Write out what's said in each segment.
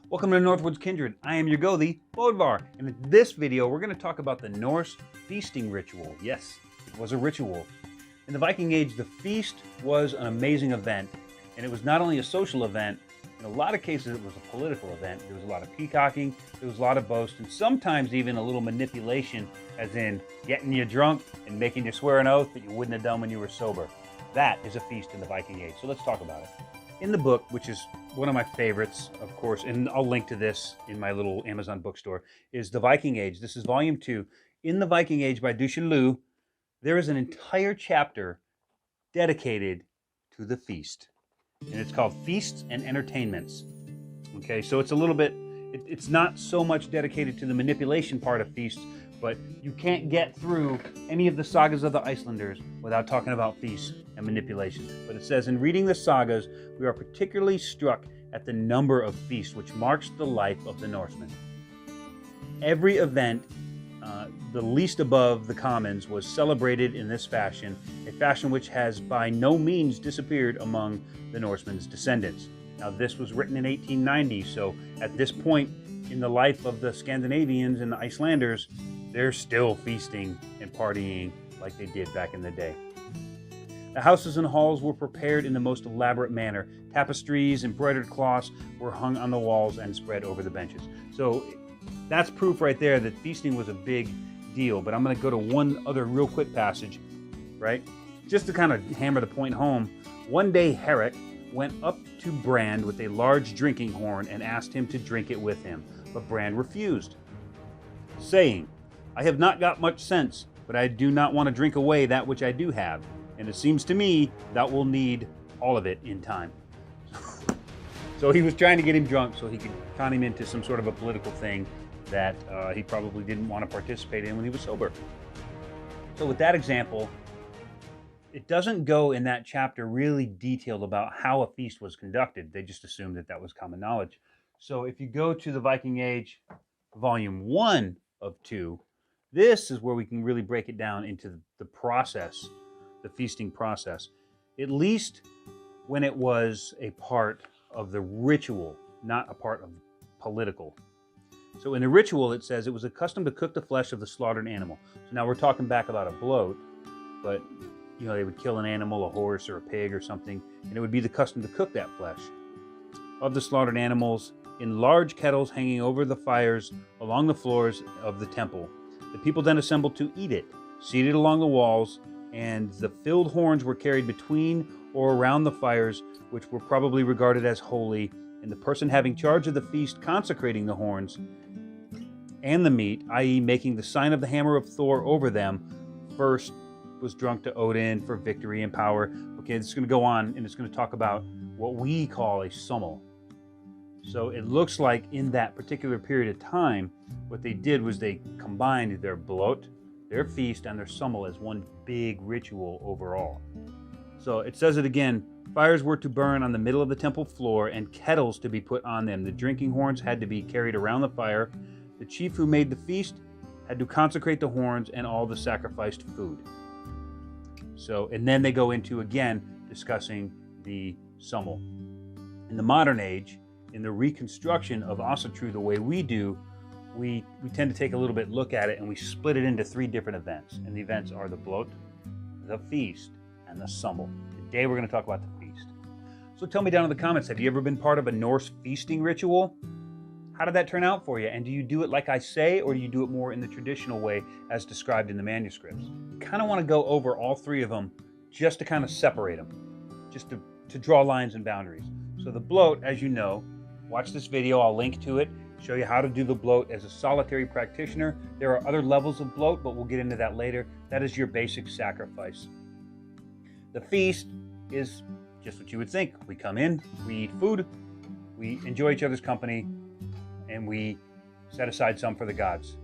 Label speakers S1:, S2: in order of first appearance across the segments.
S1: Welcome to Northwoods Kindred. I am your the Bloat, and in this video we're going to talk about the Norse feasting ritual. Yes, it was a ritual. In the Viking Age, the feast was an amazing event, and it was not only a social event, in a lot of cases it was a political event. There was a lot of peacocking, there was a lot of boast, and sometimes even a little manipulation, as in getting you drunk and making you swear an oath that you wouldn't have done when you were sober. That is a feast in the Viking Age, so let's talk about it. In the book, which is one of my favorites, of course, and I'll link to this in my little Amazon bookstore, is The Viking Age. This is volume 2. In The Viking Age by du Chaillu, there is an entire chapter dedicated to the feast. And it's called Feasts and Entertainments. Okay, so it's a little bit, it's not so much dedicated to the manipulation part of feasts, but you can't get through any of the sagas of the Icelanders without talking about feasts and manipulation. But it says, in reading the sagas, we are particularly struck at the number of feasts which marks the life of the Norsemen. Every event, the least above the commons, was celebrated in this fashion, a fashion which has by no means disappeared among the Norsemen's descendants. Now, this was written in 1890, so at this point in the life of the Scandinavians and the Icelanders, they're still feasting and partying like they did back in the day. The houses and halls were prepared in the most elaborate manner. Tapestries, embroidered cloths were hung on the walls and spread over the benches. So that's proof right there that feasting was a big deal. But I'm going to go to one other real quick passage, right? Just to kind of hammer the point home. One day Herrick went up to Brand with a large drinking horn and asked him to drink it with him. But Brand refused, saying, "I have not got much sense, but I do not want to drink away that which I do have. And it seems to me that we'll need all of it in time." So he was trying to get him drunk so he could con him into some sort of a political thing that he probably didn't want to participate in when he was sober. So with that example, it doesn't go in that chapter really detailed about how a feast was conducted. They just assumed that that was common knowledge. So if you go to the Viking Age, volume 1 of 2, this is where we can really break it down into the process, the feasting process, at least when it was a part of the ritual, not a part of political. So in the ritual, it says it was a custom to cook the flesh of the slaughtered animal. So now we're talking back about a bloat, but they would kill an animal, a horse or a pig or something, and it would be the custom to cook that flesh of the slaughtered animals in large kettles hanging over the fires along the floors of the temple. The people then assembled to eat it, seated along the walls, and the filled horns were carried between or around the fires, which were probably regarded as holy, and the person having charge of the feast consecrating the horns and the meat, i.e. making the sign of the hammer of Thor over them, first was drunk to Odin for victory and power. Okay, it's going to go on, and it's going to talk about what we call a Summel. So it looks like in that particular period of time, what they did was they combined their Bloat, their feast, and their Summel as one big ritual overall. So it says it again, fires were to burn on the middle of the temple floor and kettles to be put on them. The drinking horns had to be carried around the fire. The chief who made the feast had to consecrate the horns and all the sacrificed food. So, and then they go into, again, discussing the Summel. In the modern age, in the reconstruction of Asatru the way we do, we tend to take a little bit look at it and we split it into 3 different events. And the events are the Bloat, the feast, and the Summel. Today we're going to talk about the feast. So tell me down in the comments, have you ever been part of a Norse feasting ritual? How did that turn out for you? And do you do it like I say, or do you do it more in the traditional way as described in the manuscripts? You kind of want to go over all 3 of them just to kind of separate them, just to draw lines and boundaries. So the Bloat, as you know, watch this video, I'll link to it, show you how to do the Bloat as a solitary practitioner. There are other levels of Bloat, but we'll get into that later. That is your basic sacrifice. The feast is just what you would think. We come in, we eat food, we enjoy each other's company, and we set aside some for the gods.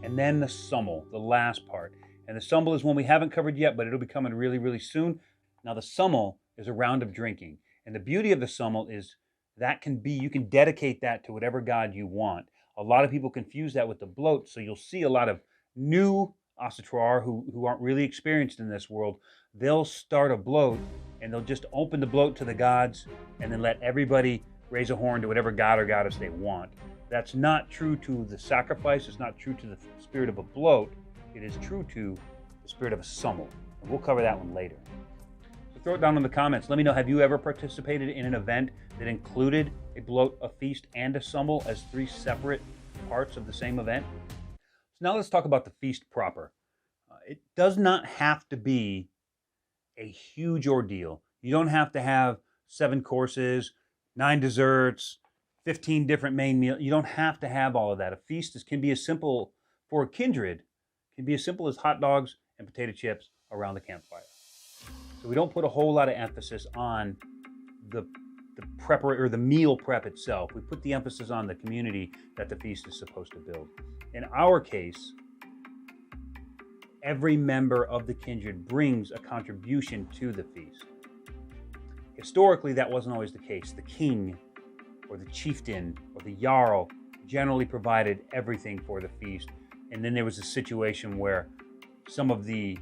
S1: And then the Summel, the last part. And the Summel is one we haven't covered yet, but it'll be coming really, really soon. Now the Summel is a round of drinking. And the beauty of the Summel is you can dedicate that to whatever god you want. A lot of people confuse that with the Bloat, so you'll see a lot of new Asatru who aren't really experienced in this world. They'll start a Bloat, and they'll just open the Bloat to the gods, and then let everybody raise a horn to whatever god or goddess they want. That's not true to the sacrifice. It's not true to the spirit of a bloat. It is true to the spirit of a Summel. And we'll cover that one later. So throw it down in the comments. Let me know, have you ever participated in an event that included a bloat, a feast, and a Summel as 3 separate parts of the same event? So now let's talk about the feast proper. It does not have to be a huge ordeal. You don't have to have 7 courses, 9 desserts, 15 different main meals. You don't have to have all of that. A feast can be as simple, for a kindred, can be as simple as hot dogs and potato chips around the campfire. So we don't put a whole lot of emphasis on the prep or the meal prep itself. We put the emphasis on the community that the feast is supposed to build. In our case, every member of the kindred brings a contribution to the feast. Historically, that wasn't always the case. The king or the chieftain or the jarl generally provided everything for the feast. And then there was a situation where some of the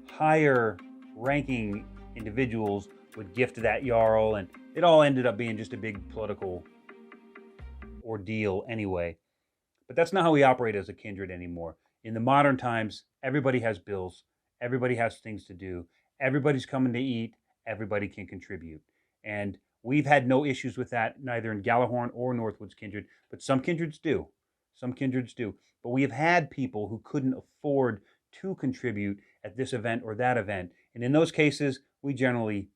S1: higher ranking individuals would gift that jarl, and it all ended up being just a big political ordeal anyway. But that's not how we operate as a kindred anymore. In the modern times, everybody has bills, everybody has things to do, everybody's coming to eat, everybody can contribute. And we've had no issues with that, neither in Gjallarhorn or Northwoods Kindred, but some kindreds do. Some kindreds do. But we have had people who couldn't afford to contribute at this event or that event. And in those cases, we generally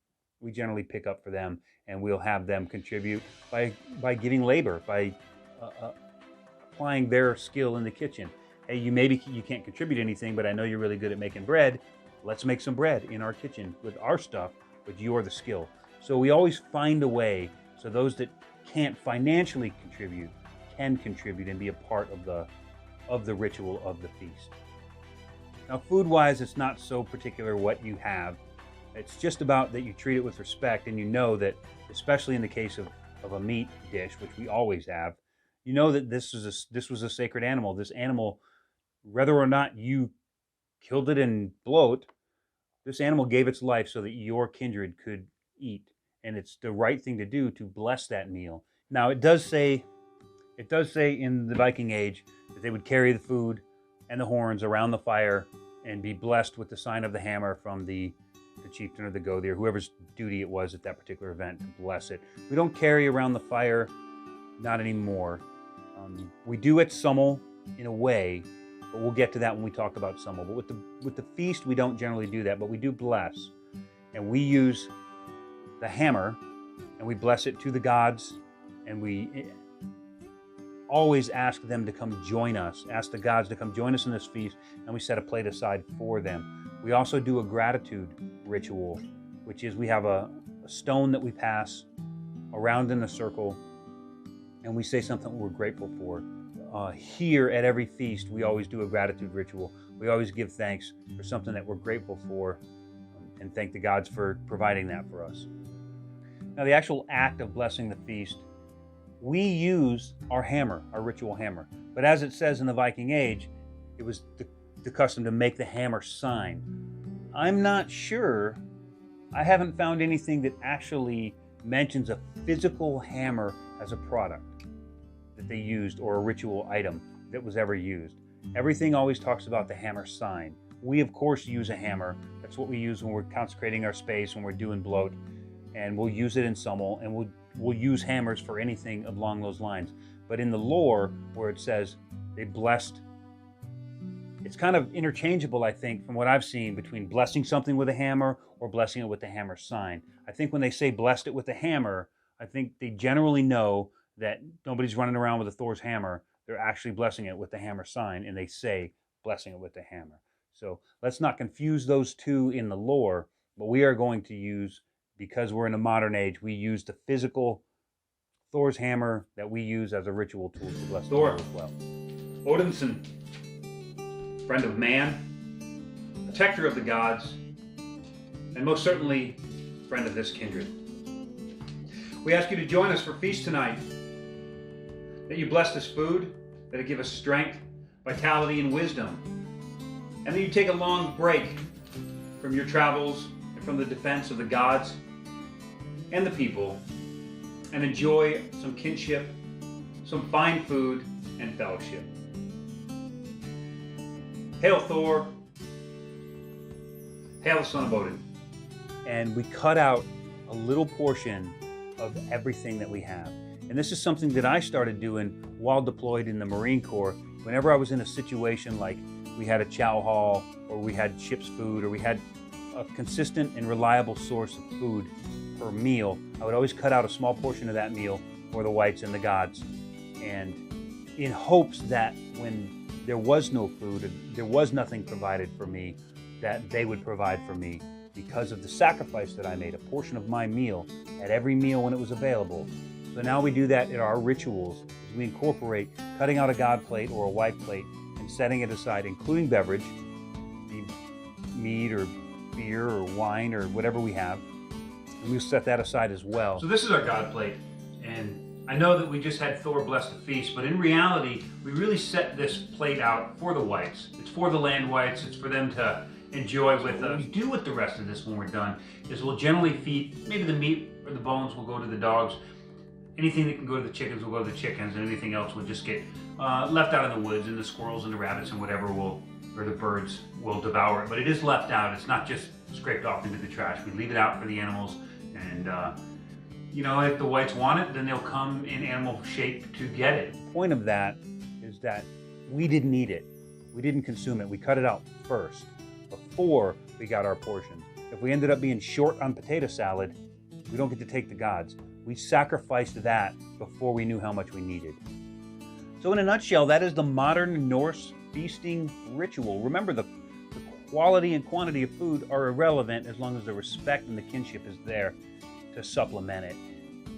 S1: pick up for them, and we'll have them contribute by giving labor, by applying their skill in the kitchen. Hey, you can't contribute anything, but I know you're really good at making bread. Let's make some bread in our kitchen with our stuff, but you're the skill. So we always find a way so those that can't financially contribute can contribute and be a part of the ritual of the feast. Now, food-wise, it's not so particular what you have. It's just about that you treat it with respect, and you know that, especially in the case of a meat dish, which we always have, you know that this was a sacred animal. This animal, whether or not you killed it in Bloat, this animal gave its life so that your kindred could eat. And it's the right thing to do to bless that meal. Now, it does say in the Viking Age that they would carry the food and the horns around the fire and be blessed with the sign of the hammer from the chieftain or the Gothier, whoever's duty it was at that particular event, to bless it. We don't carry around the fire, not anymore. We do at Summel in a way, but we'll get to that when we talk about Summel. But with the feast, we don't generally do that, but we do bless. And we use the hammer, and we bless it to the gods, and we always ask them to come join us, ask the gods to come join us in this feast, and we set a plate aside for them. We also do a gratitude ritual, which is we have a stone that we pass around in a circle, and we say something we're grateful for. Here at every feast, we always do a gratitude ritual. We always give thanks for something that we're grateful for, and thank the gods for providing that for us. Now, the actual act of blessing the feast, we use our hammer, our ritual hammer. But as it says in the Viking Age, it was the custom to make the hammer sign. I'm not sure. I haven't found anything that actually mentions a physical hammer as a product that they used, or a ritual item that was ever used. Everything always talks about the hammer sign. We, of course, use a hammer. That's what we use when we're consecrating our space, when we're doing Bloat, and we'll use it in Summel, and we'll use hammers for anything along those lines. But in the lore, where it says they blessed, it's kind of interchangeable, I think, from what I've seen, between blessing something with a hammer or blessing it with the hammer sign. I think when they say blessed it with a hammer, I think they generally know that nobody's running around with a Thor's hammer. They're actually blessing it with the hammer sign, and they say blessing it with the hammer. So let's not confuse those two in the lore, but we are going to use, because we're in a modern age, we use the physical Thor's hammer that we use as a ritual tool to bless Thor as well. Odinson, friend of man, protector of the gods, and most certainly friend of this kindred. We ask you to join us for feast tonight, that you bless this food, that it give us strength, vitality, and wisdom, and that you take a long break from your travels and from the defense of the gods and the people, and enjoy some kinship, some fine food, and fellowship. Hail Thor, hail the son of Odin. And we cut out a little portion of everything that we have. And this is something that I started doing while deployed in the Marine Corps. Whenever I was in a situation like we had a chow hall, or we had ship's food, or we had a consistent and reliable source of food per meal, I would always cut out a small portion of that meal for the whites and the gods. And in hopes that when there was no food, and there was nothing provided for me, that they would provide for me because of the sacrifice that I made, a portion of my meal at every meal when it was available. So now we do that in our rituals, as we incorporate cutting out a god plate or a white plate and setting it aside, including beverage, the mead or beer or wine or whatever we have, and we'll set that aside as well. So this is our god plate, and I know that we just had Thor bless the feast, but in reality, we really set this plate out for the whites. It's for the land whites, it's for them to enjoy with us. What we do with the rest of this when we're done is we'll generally feed, maybe the meat or the bones will go to the dogs. Anything that can go to the chickens will go to the chickens, and anything else will just get left out in the woods, and the squirrels and the rabbits and whatever or the birds will devour it. But it is left out. It's not just scraped off into the trash. We leave it out for the animals, and you know, if the whites want it, then they'll come in animal shape to get it. The point of that is that we didn't eat it. We didn't consume it. We cut it out first, before we got our portions. If we ended up being short on potato salad, we don't get to take the gods. We sacrificed that before we knew how much we needed. So in a nutshell, that is the modern Norse feasting ritual. Remember, the quality and quantity of food are irrelevant as long as the respect and the kinship is there to supplement it.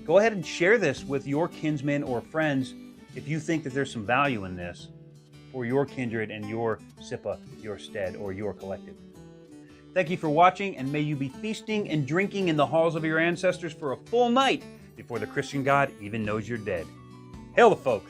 S1: Go ahead and share this with your kinsmen or friends if you think that there's some value in this for your kindred and your SIPA, your stead, or your collective. Thank you for watching, and may you be feasting and drinking in the halls of your ancestors for a full night before the Christian God even knows you're dead. Hail the folk!